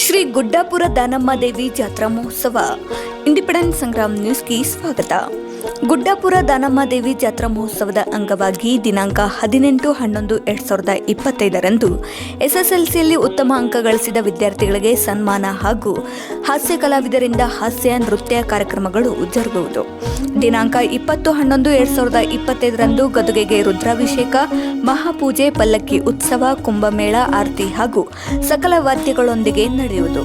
ಶ್ರೀ ಗುಡ್ಡಾಪುರ ದಾನಮ್ಮ ದೇವಿ ಜಾತ್ರಾ ಮಹೋತ್ಸವ. ಇಂಡಿಪೆಂಡೆಂಟ್ ಸಂಗ್ರಾಮ್ ನ್ಯೂಸ್ಗೆ ಸ್ವಾಗತ. ಗುಡ್ಡಾಪುರ ದಾನಮ್ಮ ದೇವಿ ಜಾತ್ರಾ ಮಹೋತ್ಸವದ ಅಂಗವಾಗಿ ದಿನಾಂಕ 18/11/2025 ಎಸ್ಎಸ್ಎಲ್ಸಿಯಲ್ಲಿ ಉತ್ತಮ ಅಂಕ ಗಳಿಸಿದ ವಿದ್ಯಾರ್ಥಿಗಳಿಗೆ ಸನ್ಮಾನ ಹಾಗೂ ಹಾಸ್ಯ ಕಲಾವಿದರಿಂದ ಹಾಸ್ಯ ನೃತ್ಯ ಕಾರ್ಯಕ್ರಮಗಳು ಜರುಗುವುದು. ದಿನಾಂಕ 20/11/2025 ಗದುಗೆಗೆ ರುದ್ರಾಭಿಷೇಕ, ಮಹಾಪೂಜೆ, ಪಲ್ಲಕ್ಕಿ ಉತ್ಸವ, ಕುಂಭಮೇಳ, ಆರತಿ ಹಾಗೂ ಸಕಲ ವಾದ್ಯಗಳೊಂದಿಗೆ ನಡೆಯುವುದು.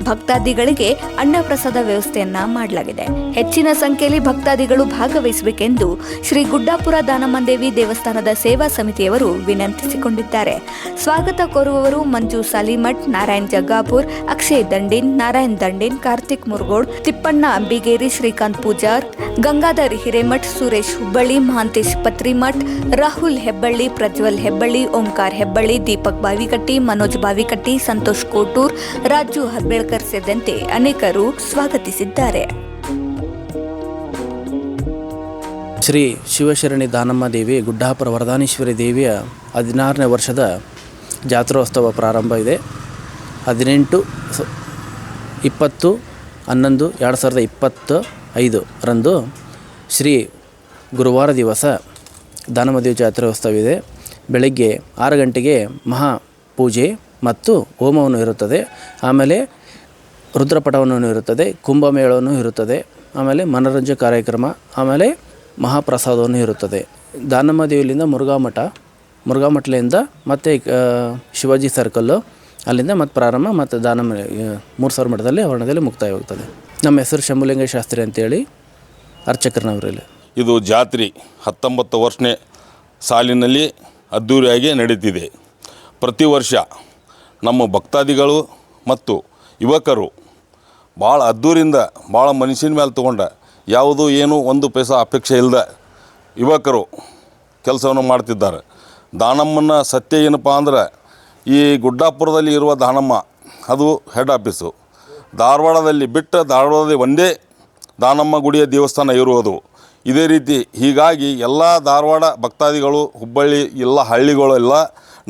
ಭಕ್ತಾದಿಗಳಿಗೆ ಅನ್ನಪ್ರಸಾದ ವ್ಯವಸ್ಥೆಯನ್ನ ಮಾಡಲಾಗಿದೆ. ಹೆಚ್ಚಿನ ಸಂಖ್ಯೆಯಲ್ಲಿ ಭಕ್ತಾದಿಗಳು ಭಾಗವಹಿಸಬೇಕೆಂದು ಶ್ರೀ ಗುಡ್ಡಾಪುರ ದಾನಮ್ಮದೇವಿ ದೇವಸ್ಥಾನದ ಸೇವಾ ಸಮಿತಿಯವರು ವಿನಂತಿಸಿಕೊಂಡಿದ್ದಾರೆ. ಸ್ವಾಗತ ಕೋರುವವರು ಮಂಜು ಸಾಲಿಮಠ್, ನಾರಾಯಣ್ ಜಗ್ಗಾಪುರ್, ಅಕ್ಷಯ್ ದಂಡಿನ್, ನಾರಾಯಣ್ ದಂಡಿನ್, ಕಾರ್ತಿಕ್ ಮುರುಗೋಡ್, ತಿಪ್ಪಣ್ಣ ಅಂಬಿಗೇರಿ, ಶ್ರೀಕಾಂತ್ ಪೂಜಾರ್, ಗಂಗಾಧರ್ ಹಿರೇಮಠ್, ಸುರೇಶ್ ಹುಬ್ಬಳ್ಳಿ, ಮಹಾಂತೇಶ್ ಪತ್ರಿಮಠ್, ರಾಹುಲ್ ಹೆಬ್ಬಳ್ಳಿ, ಪ್ರಜ್ವಲ್ ಹೆಬ್ಬಳ್ಳಿ, ಓಂಕಾರ್ ಹೆಬ್ಬಳ್ಳಿ, ದೀಪಕ್ ಬಾವಿಕಟ್ಟಿ, ಮನೋಜ್ ಬಾವಿಕಟ್ಟಿ, ಸಂತೋಷ್ ಕೋಟೂರ್, ರಾಜು ಹೆಬ್ಬಳ್ಕರ್ ಸೇರಿದಂತೆ ಅನೇಕರು ಸ್ವಾಗತಿಸಿದ್ದಾರೆ. ಶ್ರೀ ಶಿವಶರಣಿ ದಾನಮ್ಮ ದೇವಿ ಗುಡ್ಡಾಪುರ ವರದಾನೇಶ್ವರಿ ದೇವಿಯ 16ನೇ ವರ್ಷದ ಜಾತ್ರೋತ್ಸವ ಪ್ರಾರಂಭ ಇದೆ. 18/20/2025 ರಂದು ಶ್ರೀ ಗುರುವಾರ ದಿವಸ ದಾನಮ್ಮ ದೇವಿ ಜಾತ್ರೋತ್ಸವ ಇದೆ. ಬೆಳಗ್ಗೆ 6 ಗಂಟೆಗೆ ಮಹಾಪೂಜೆ ಮತ್ತು ಹೋಮವನ್ನು ಇರುತ್ತದೆ. ಆಮೇಲೆ ರುದ್ರಪಟವನ್ನು ಇರುತ್ತದೆ, ಕುಂಭಮೇಳವನ್ನು ಇರುತ್ತದೆ, ಆಮೇಲೆ ಮನೋರಂಜನೆ ಕಾರ್ಯಕ್ರಮ, ಆಮೇಲೆ ಮಹಾಪ್ರಸಾದವನ್ನು ಇರುತ್ತದೆ. ದಾನಮ್ಮ ದೇವಿಯಿಂದ ಮುರುಘಾಮಠಲಿಂದ ಮತ್ತು ಶಿವಾಜಿ ಸರ್ಕಲ್ಲು ಅಲ್ಲಿಂದ ಮತ್ತೆ ಪ್ರಾರಂಭ, ಮತ್ತು ದಾನಮ್ಮ 3000 ಮಠದಲ್ಲಿ ಆವರಣದಲ್ಲಿ ಮುಕ್ತಾಯವಾಗ್ತದೆ. ನಮ್ಮ ಹೆಸರು ಶಂಭುಲಿಂಗ ಶಾಸ್ತ್ರಿ ಅಂತೇಳಿ ಅರ್ಚಕರನವರಲ್ಲಿ. ಇದು ಜಾತ್ರೆ 19 ವರ್ಷನೇ ಸಾಲಿನಲ್ಲಿ ಅದ್ಧೂರಿಯಾಗಿ ನಡೀತಿದೆ. ಪ್ರತಿ ವರ್ಷ ನಮ್ಮ ಭಕ್ತಾದಿಗಳು ಮತ್ತು ಯುವಕರು ಭಾಳ ಅದ್ದೂರಿಂದ ಭಾಳ ಮನುಷ್ಯನ ಮೇಲೆ ತೊಗೊಂಡ ಯಾವುದು ಏನು ಒಂದು ಪೈಸಾ ಅಪೇಕ್ಷೆ ಇಲ್ಲದ ಯುವಕರು ಕೆಲಸವನ್ನು ಮಾಡ್ತಿದ್ದಾರೆ. ದಾನಮ್ಮನ ಸತ್ಯ ಏನಪ್ಪ ಅಂದ್ರೆ, ಈ ಗುಡ್ಡಾಪುರದಲ್ಲಿ ಇರುವ ದಾನಮ್ಮ ಅದು ಹೆಡ್ ಆಫೀಸು. ಧಾರವಾಡದಲ್ಲಿ ಒಂದೇ ದಾನಮ್ಮ ಗುಡಿಯ ದೇವಸ್ಥಾನ ಇರುವುದು. ಇದೇ ರೀತಿ ಹೀಗಾಗಿ ಎಲ್ಲ ಧಾರವಾಡ ಭಕ್ತಾದಿಗಳು, ಹುಬ್ಬಳ್ಳಿ ಎಲ್ಲ ಹಳ್ಳಿಗಳು ಎಲ್ಲ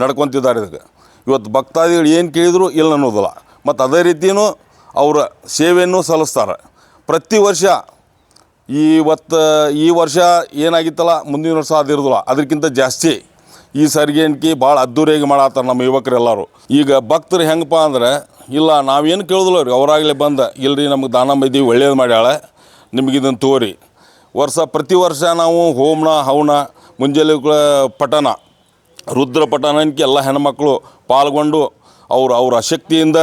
ನಡ್ಕೊತಿದ್ದಾರೆ. ಇದಕ್ಕೆ ಇವತ್ತು ಭಕ್ತಾದಿಗಳು ಏನು ಕೇಳಿದ್ರು ಇಲ್ಲ ಅನ್ನೋದಿಲ್ಲ. ಮತ್ತು ಅದೇ ರೀತಿಯೂ ಅವರ ಸೇವೆಯನ್ನು ಸಲ್ಲಿಸ್ತಾರೆ. ಪ್ರತಿ ವರ್ಷ ಈ ವರ್ಷ ಏನಾಗಿತ್ತಲ್ಲ ಮುಂದಿನ ವರ್ಷ ಅದಿರೋದಿಲ್ಲ, ಅದಕ್ಕಿಂತ ಜಾಸ್ತಿ ಈ ಸಾರಿಗೆ ಭಾಳ ಅದ್ದೂರಿಯಾಗಿ ಮಾಡತ್ತಾರೆ ನಮ್ಮ ಯುವಕರೆಲ್ಲರೂ. ಈಗ ಭಕ್ತರು ಹೆಂಗಪ್ಪ ಅಂದ್ರೆ, ಇಲ್ಲ ನಾವೇನು ಕೇಳೋದಿಲ್ಲ ರೀ, ಅವರಾಗಲೇ ಇಲ್ಲರಿ ನಮಗೆ ದಾನಮ್ಮ ದೇವಿ ಒಳ್ಳೇದು ಮಾಡ್ಯಾಳೆ, ನಿಮಗಿದನ್ನು ತೋರಿ. ಪ್ರತಿ ವರ್ಷ ನಾವು ಹೋಮ ಹವನ, ಮುಂಜಾನೆ ಪಠಣ, ರುದ್ರ ಪಠಣಕ್ಕೆ ಎಲ್ಲ ಹೆಣ್ಮಕ್ಳು ಪಾಲ್ಗೊಂಡು ಅವ್ರ ಶಕ್ತಿಯಿಂದ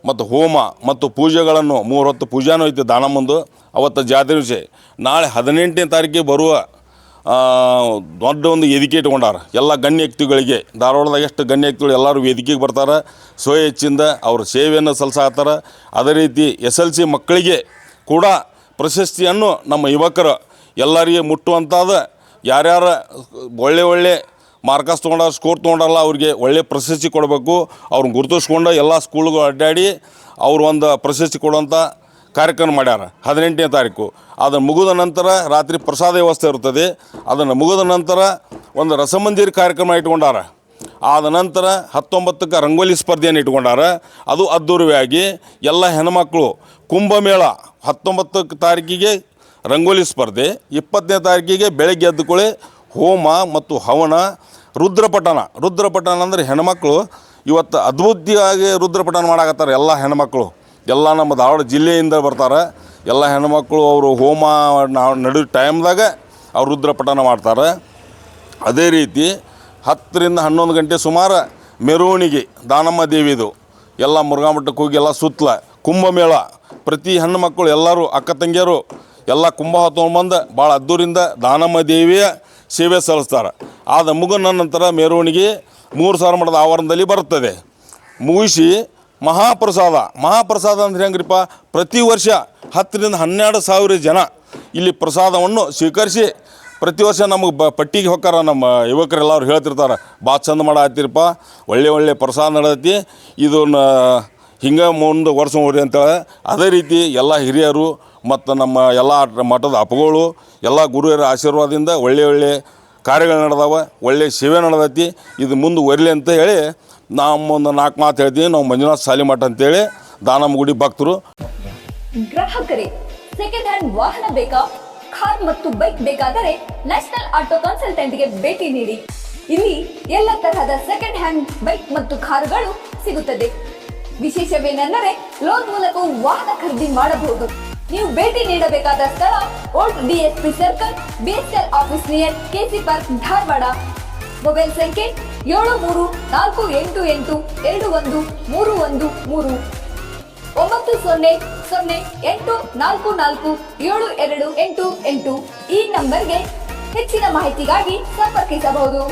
ಮತ್ತು ಹೋಮ ಮತ್ತು ಪೂಜೆಗಳನ್ನು 3 ಹೊತ್ತು ಪೂಜೆನೂ ಐತೆ ದಾನಮ್ಮಂದು. ಅವತ್ತು ಜಾತ್ರೆ ವಿಷಯ ನಾಳೆ 18ನೇ ತಾರೀಕಿಗೆ ಬರುವ ದೊಡ್ಡ ಒಂದು ವೇದಿಕೆ ಇಟ್ಕೊಂಡಾರ. ಎಲ್ಲ ಗಣ್ಯ ವ್ಯಕ್ತಿಗಳಿಗೆ, ಧಾರವಾಡದಾಗ ಎಷ್ಟು ಗಣ್ಯ ವ್ಯಕ್ತಿಗಳು ಎಲ್ಲರೂ ವೇದಿಕೆಗೆ ಬರ್ತಾರೆ. ಹೆಚ್ಚಿಂದ ಅವ್ರ ಸೇವೆಯನ್ನು ಸಲ್ಲಿಸಾತಾರೆ. ಅದೇ ರೀತಿ SLC ಮಕ್ಕಳಿಗೆ ಕೂಡ ಪ್ರಶಸ್ತಿಯನ್ನು ನಮ್ಮ ಯುವಕರು ಎಲ್ಲರಿಗೆ ಮುಟ್ಟುವಂಥದ್ದು, ಯಾರ್ಯಾರು ಒಳ್ಳೆ ಮಾರ್ಕಸ್ ತೊಗೊಂಡಾರ, ಸ್ಕೋರ್ ತೊಗೊಂಡಲ್ಲ, ಅವ್ರಿಗೆ ಒಳ್ಳೆ ಪ್ರಶಸ್ತಿ ಕೊಡಬೇಕು. ಅವ್ರನ್ನ ಗುರುತಿಸ್ಕೊಂಡು ಎಲ್ಲ ಸ್ಕೂಲ್ಗಳು ಅಡ್ಡಾಡಿ ಅವ್ರು ಒಂದು ಪ್ರಶಸ್ತಿ ಕೊಡುವಂಥ ಕಾರ್ಯಕ್ರಮ ಮಾಡ್ಯಾರ 18ನೇ ತಾರೀಕು. ಅದನ್ನು ಮುಗಿದ ನಂತರ ರಾತ್ರಿ ಪ್ರಸಾದ ವ್ಯವಸ್ಥೆ ಇರ್ತದೆ. ಅದನ್ನು ಮುಗಿದ ನಂತರ ಒಂದು ರಸಮಂದಿರ ಕಾರ್ಯಕ್ರಮ ಇಟ್ಕೊಂಡಾರ. ಆದ ನಂತರ 19ಕ್ಕೆ ರಂಗೋಲಿ ಸ್ಪರ್ಧೆಯನ್ನು ಇಟ್ಕೊಂಡಾರ. ಅದು ಅದ್ದೂರಿಯಾಗಿ ಎಲ್ಲ ಹೆಣ್ಮಕ್ಳು ಕುಂಭಮೇಳ 19 ತಾರೀಕಿಗೆ ರಂಗೋಲಿ ಸ್ಪರ್ಧೆ, 20ನೇ ತಾರೀಕಿಗೆ ಬೆಳಗ್ಗೆ ಎದ್ದುಕೊಳ್ಳಿ ಹೋಮ ಮತ್ತು ಹವನ, ರುದ್ರಪಠಣ ಅಂದರೆ ಹೆಣ್ಮಕ್ಳು ಇವತ್ತು ಅದ್ಭುತವಾಗಿ ರುದ್ರಪಠಣ ಮಾಡಾಕತ್ತಾರೆ. ಎಲ್ಲ ಹೆಣ್ಮಕ್ಳು ಎಲ್ಲ ನಮ್ಮ ಧಾರವಾಡ ಜಿಲ್ಲೆಯಿಂದ ಬರ್ತಾರೆ. ಎಲ್ಲ ಹೆಣ್ಮಕ್ಳು ಅವರು ಹೋಮ ನಡು ಟೈಮ್ದಾಗ ಅವ್ರು ರುದ್ರಪಠಣ ಮಾಡ್ತಾರೆ. ಅದೇ ರೀತಿ 10ರಿಂದ 11 ಗಂಟೆ ಸುಮಾರು ಮೆರವಣಿಗೆ ದಾನಮ್ಮ ದೇವಿದು ಎಲ್ಲ ಮುರುಘಾಮಠಕ್ಕೆ ಹೋಗಿ ಎಲ್ಲ ಸುತ್ತಲ ಕುಂಭಮೇಳ. ಪ್ರತಿ ಹೆಣ್ಣುಮಕ್ಕಳು ಎಲ್ಲರೂ ಅಕ್ಕ ತಂಗಿಯರು ಎಲ್ಲ ಕುಂಭ ತೊಗೊಂಡ್ಬಂದು ಭಾಳ ಅದ್ದೂರಿಂದ ದಾನಮ್ಮ ದೇವಿಯ ಸೇವೆ ಸಲ್ಲಿಸ್ತಾರೆ. ಆದ ಮುಗಿದ ನಂತರ ಮೆರವಣಿಗೆ 3000 ಮಠದ ಆವರಣದಲ್ಲಿ ಬರುತ್ತದೆ. ಮುಗಿಸಿ ಮಹಾಪ್ರಸಾದ ಅಂದ್ರೆ ಹೆಂಗ್ರಿಪ್ಪ, ಪ್ರತಿ ವರ್ಷ 10ರಿಂದ 12,000 ಜನ ಇಲ್ಲಿ ಪ್ರಸಾದವನ್ನು ಸ್ವೀಕರಿಸಿ ಪ್ರತಿ ವರ್ಷ ನಮಗೆ ಪಟ್ಟಿಗೆ ಹೋಗಾರ. ನಮ್ಮ ಯುವಕರೆಲ್ಲರೂ ಹೇಳ್ತಿರ್ತಾರೆ, ಭಾಳ ಚಂದ ಮಾಡತ್ತೀರಪ್ಪ, ಒಳ್ಳೆ ಪ್ರಸಾದ ನಡೆದೈತಿ, ಇದನ್ನು ಹಿಂಗೆ ಮುಂದೆ ವರ್ಷ ಹೋಗ್ರಿ ಅಂತೇಳಿ. ಅದೇ ರೀತಿ ಎಲ್ಲ ಹಿರಿಯರು ಮತ್ತು ನಮ್ಮ ಎಲ್ಲ ಮಠದ ಅಪ್ಪಗಳು ಎಲ್ಲ ಗುರುವಿಯರ ಆಶೀರ್ವಾದದಿಂದ ಒಳ್ಳೆ ಕಾರ್ಯಗಳು ನಡೆದಾವೆ, ಒಳ್ಳೆ ಸೇವೆ ನಡೆದೈತಿ. ಇದು ಮುಂದುವರಿಲಿ ಅಂತ ಹೇಳಿ ನಾವು ಒಂದು 4 ಮಾತು ಹೇಳ್ತೀವಿ. ನಾವು ಮಂಜುನಾಥ ಸಾಲಿಮಠ ಅಂತೇಳಿ ದಾನಮಗುಡಿ ಭಕ್ತರು. ಗ್ರಾಹಕರೇ, ಸೆಕೆಂಡ್ ಹ್ಯಾಂಡ್ ವಾಹನ ಬೇಕಾ? ಕಾರ್ ಮತ್ತು ಬೈಕ್ ಬೇಕಾದರೆ ನ್ಯಾಷನಲ್ ಆಟೋ ಕನ್ಸಲ್ಟೆಂಟ್ಗೆ ಭೇಟಿ ನೀಡಿ. ಇಲ್ಲಿ ಎಲ್ಲ ತರಹದ ಸೆಕೆಂಡ್ ಹ್ಯಾಂಡ್ ಬೈಕ್ ಮತ್ತು ಕಾರುಗಳು ಸಿಗುತ್ತದೆ. ವಿಶೇಷವೇನೆಂದರೆ ಲೋನ್ ಮೂಲಕ ವಾಹನ ಖರೀದಿ ಮಾಡಬಹುದು. ನೀವು ಭೇಟಿ ನೀಡಬೇಕಾದ ಸ್ಥಳ old DSP circle, BSL office near KC park, Dharwad. Mobile ಸಂಖ್ಯೆ 7348821313 9008447288. ಈ ನಂಬರ್ಗೆ ಹೆಚ್ಚಿನ ಮಾಹಿತಿಗಾಗಿ ಸಂಪರ್ಕಿಸಬಹುದು.